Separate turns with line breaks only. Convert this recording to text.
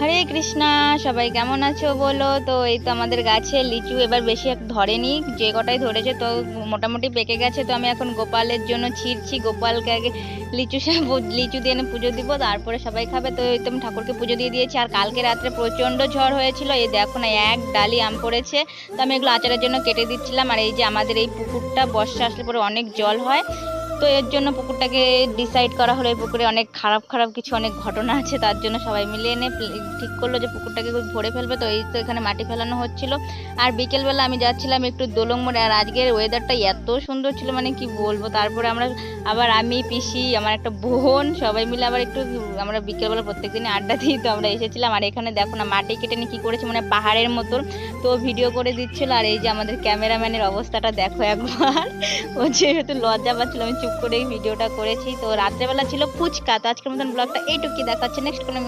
হরে কৃষ্ণা, সবাই কেমন আছো বলো? তো এই তো আমাদের গাছে লিচু এবার বেশি এক ধরেনি, যে কটাই ধরেছে তো মোটামুটি পেকে গেছে। তো আমি এখন গোপালের জন্য ছিঁড়ছি, গোপালকে আগে লিচু দিয়ে এনে পুজো দিব, তারপরে সবাই খাবে। তো এই তো আমি ঠাকুরকে পুজো দিয়ে দিয়েছি। আর কালকে রাত্রে প্রচন্ড ঝড় হয়েছিল, এই দেখো না এক ডালি আম পড়েছে। তো আমি এগুলো আচারের জন্য কেটে দিচ্ছিলাম। আর এই যে আমাদের এই পুকুরটা বর্ষা আসলে পরে অনেক জল হয়, তো এর জন্য পুকুরটাকে ডিসাইড করা হলো এই পুকুরে অনেক খারাপ খারাপ কিছু অনেক ঘটনা আছে, তার জন্য সবাই মিলে এনে ঠিক করলো যে পুকুরটাকে ভরে ফেলবে। তো এই তো এখানে মাটি ফেলানো হচ্ছিল। আর বিকেলবেলা আমি যাচ্ছিলাম একটু দোলং মোড়ে, আর আজকের ওয়েদারটা এত সুন্দর ছিল মানে কি বলবো। তারপরে আমরা আবার আমি পিসি আমার একটা বোন সবাই মিলে আবার একটু আমরা বিকেলবেলা প্রত্যেকদিনই আড্ডা দিই, তো আমরা এসেছিলাম। আর এখানে দেখো না মাটি কেটে নিয়ে কি করেছে মানে পাহাড়ের মতন, তো ভিডিও করে দিচ্ছিল। আর এই যে আমাদের ক্যামেরাম্যানের অবস্থাটা দেখো একবার, ও যেহেতু লজ্জা পাচ্ছিল আমি চুপ করে ভিডিওটা করেছি। তো রাত্রেবেলা ছিল ফুচকা। তো আজকের মতন ব্লগটা এইটুকুই, দেখাচ্ছে নেক্সট কোনো